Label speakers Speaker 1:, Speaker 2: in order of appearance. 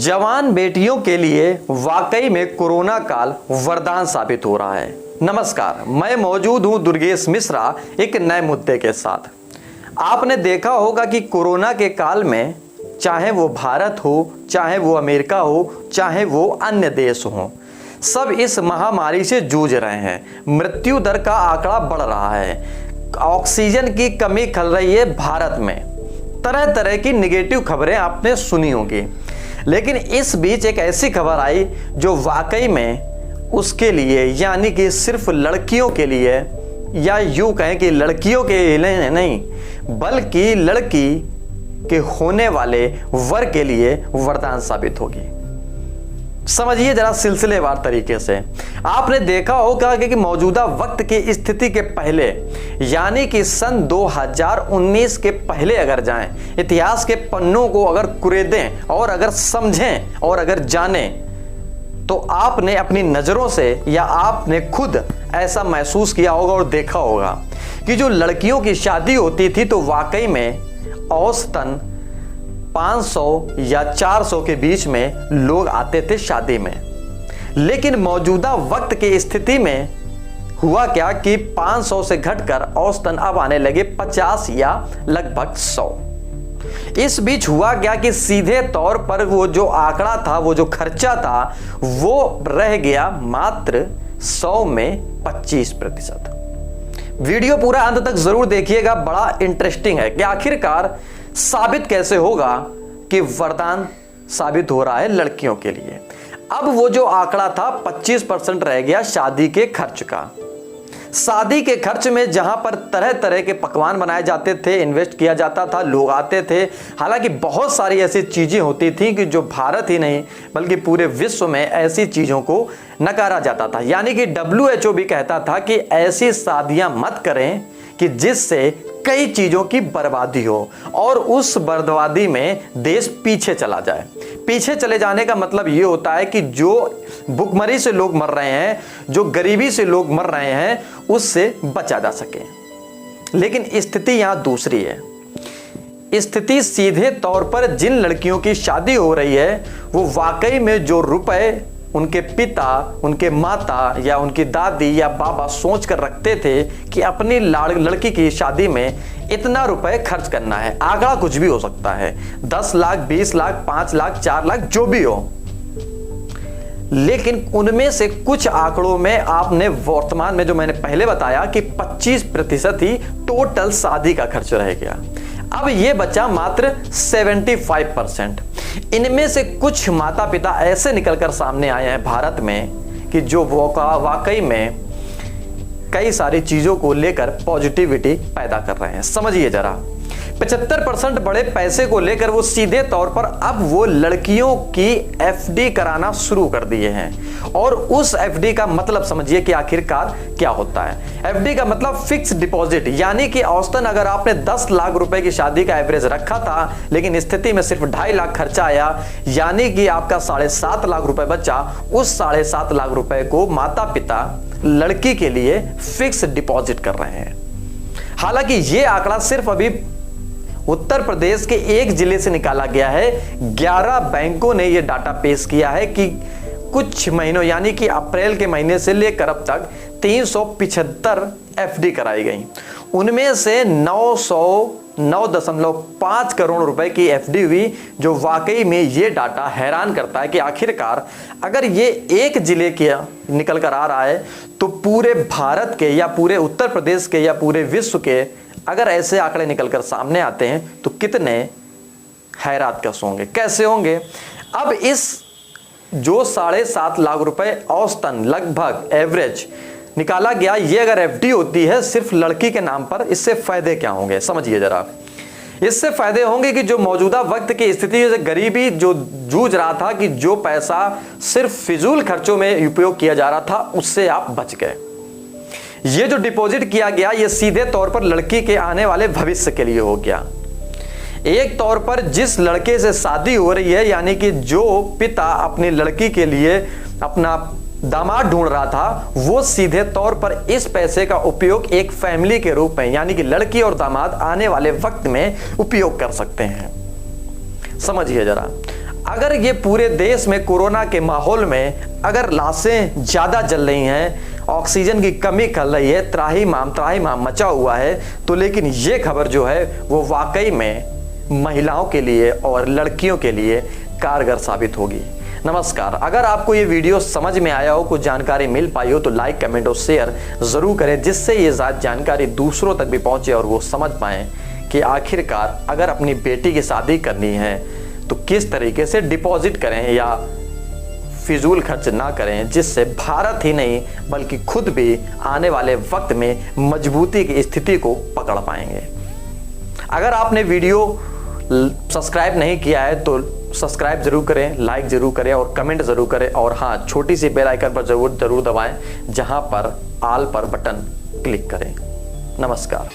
Speaker 1: जवान बेटियों के लिए वाकई में कोरोना काल वरदान साबित हो रहा है। नमस्कार, मैं मौजूद हूं दुर्गेश मिश्रा एक नए मुद्दे के साथ। आपने देखा होगा कि कोरोना के काल में चाहे वो भारत हो, चाहे वो अमेरिका हो, चाहे वो अन्य देश हो, सब इस महामारी से जूझ रहे हैं। मृत्यु दर का आंकड़ा बढ़ रहा है, ऑक्सीजन की कमी खल रही है भारत में। तरह तरह की निगेटिव खबरें आपने सुनी होंगी, लेकिन इस बीच एक ऐसी खबर आई जो वाकई में उसके लिए, यानी कि सिर्फ लड़कियों के लिए, या यूं कहें कि लड़कियों के लिए नहीं बल्कि लड़की के होने वाले वर के लिए वरदान साबित होगी। समझिए जरा सिलसिलेवार तरीके से। आपने देखा होगा कि मौजूदा वक्त की स्थिति के पहले, यानी कि सन 2019 के पहले अगर जाएं, इतिहास के पन्नों को अगर कुरेदें और अगर समझें और अगर जानें, तो आपने अपनी नजरों से या आपने खुद ऐसा महसूस किया होगा और देखा होगा कि जो लड़कियों की शादी होती थी तो वाकई में औसतन 500 या 400 के बीच में लोग आते थे शादी में। लेकिन मौजूदा वक्त की स्थिति में हुआ क्या कि 500 से घटकर औसतन अब आने लगे 50 या लगभग 100। इस बीच हुआ क्या कि सीधे तौर पर वो जो आंकड़ा था, वो जो खर्चा था, वो रह गया मात्र 100 में 25%। वीडियो पूरा अंत तक जरूर देखिएगा, बड़ा इंटरेस्टिंग है कि आखिरकार साबित कैसे होगा कि वरदान साबित हो रहा है लड़कियों के लिए। अब वो जो आंकड़ा था 25% रह गया शादी के खर्च का। शादी के खर्च में जहां पर तरह तरह के पकवान बनाए जाते थे, इन्वेस्ट किया जाता था, लोग आते थे। हालांकि बहुत सारी ऐसी चीजें होती थी कि जो भारत ही नहीं बल्कि पूरे विश्व में ऐसी चीजों को नकारा जाता था। यानी कि WHO भी कहता था कि ऐसी शादियां मत करें कि जिससे कई चीजों की बर्बादी हो और उस बर्बादी में देश पीछे चला जाए। पीछे चले जाने का मतलब यह होता है कि जो भुखमरी से लोग मर रहे हैं, जो गरीबी से लोग मर रहे हैं, उससे बचा जा सके। लेकिन स्थिति यहां दूसरी है। स्थिति सीधे तौर पर जिन लड़कियों की शादी हो रही है वो वाकई में जो रुपए उनके पिता, उनके माता या उनकी दादी या बाबा सोच कर रखते थे कि अपनी लड़की की शादी में इतना रुपए खर्च करना है। आंकड़ा कुछ भी हो सकता है, 10 लाख, 20 लाख, 5 लाख, 4 लाख, जो भी हो। लेकिन उनमें से कुछ आंकड़ों में आपने वर्तमान में जो मैंने पहले बताया कि 25% ही टोटल शादी का खर्च रह गया। अब यह बचा मात्र 75%। इनमें से कुछ माता पिता ऐसे निकलकर सामने आए हैं भारत में कि जो वाकई में कई सारी चीजों को लेकर पॉजिटिविटी पैदा कर रहे हैं। समझिए जरा, 75% बड़े पैसे को लेकर वो सीधे तौर पर अब वो लड़कियों की FD कराना शुरू कर दिए हैं। और उस FD का मतलब समझिए कि आखिरकार क्या होता है। FD का मतलब फिक्स डिपॉजिट, यानी कि औसतन अगर आपने 10 लाख रुपए की शादी का एवरेज रखा था लेकिन स्थिति में सिर्फ 2.5 लाख खर्चा आया, यानी कि आपका 7.5 लाख रुपए बचा। उस 7.5 लाख रुपए को माता पिता लड़की के लिए फिक्स डिपॉजिट कर रहे हैं। हालांकि ये आंकड़ा सिर्फ अभी उत्तर प्रदेश के एक जिले से निकाला गया है। 11 बैंकों ने यह डाटा पेश किया है कि कुछ महीनों, यानी कि अप्रैल के महीने से लेकर अब तक 375 FD कराई गई। उनमें से 909.5 करोड़ रुपए की FD हुई, जो वाकई में ये डाटा हैरान करता है कि आखिरकार अगर ये एक जिले के निकल कर आ रहा है तो पूरे भारत के या पूरे उत्तर प्रदेश के या पूरे विश्व के अगर ऐसे आंकड़े निकलकर सामने आते हैं तो कितने हैरात होंगे, कैसे होंगे। अब इस जो 7.5 लाख रुपए औसतन लगभग एवरेज निकाला गया, ये अगर FD होती है सिर्फ लड़की के नाम पर, इससे फायदे क्या होंगे समझिए जरा। इससे फायदे होंगे कि जो मौजूदा वक्त की स्थिति से गरीबी जो जूझ रहा था, कि जो पैसा सिर्फ फिजूल खर्चों में उपयोग किया जा रहा था, उससे आप बच गए। ये जो डिपॉजिट किया गया ये सीधे तौर पर लड़की के आने वाले भविष्य के लिए हो गया। एक तौर पर जिस लड़के से शादी हो रही है, यानी कि जो पिता अपनी लड़की के लिए अपना दामाद ढूंढ रहा था, वो सीधे तौर पर इस पैसे का उपयोग एक फैमिली के रूप में, यानी कि लड़की और दामाद आने वाले वक्त में उपयोग कर सकते हैं। समझिए जरा, अगर ये पूरे देश में कोरोना के माहौल में अगर लाशें ज़्यादा जल रही हैं, ऑक्सीजन की कमी कर रही है, त्राहिमाम मचा हुआ है, तो लेकिन ये खबर जो है वो वाकई में महिलाओं के लिए और लड़कियों के लिए कारगर साबित होगी। नमस्कार, अगर आपको ये वीडियो समझ में आया हो, कुछ जानकारी मिल पाई हो, तो लाइक, कमेंट और शेयर ज़रूर करें, जिससे ये जानकारी दूसरों तक भी पहुँचे और वो समझ पाएँ कि आखिरकार अगर अपनी बेटी की शादी करनी है तो किस तरीके से डिपॉजिट करें या फिजूल खर्च ना करें, जिससे भारत ही नहीं बल्कि खुद भी आने वाले वक्त में मजबूती की स्थिति को पकड़ पाएंगे। अगर आपने वीडियो सब्सक्राइब नहीं किया है तो सब्सक्राइब जरूर करें, लाइक जरूर करें और कमेंट जरूर करें, और हाँ, छोटी सी बेल आइकन पर जरूर दबाएं, जहां पर ऑल पर बटन क्लिक करें। नमस्कार।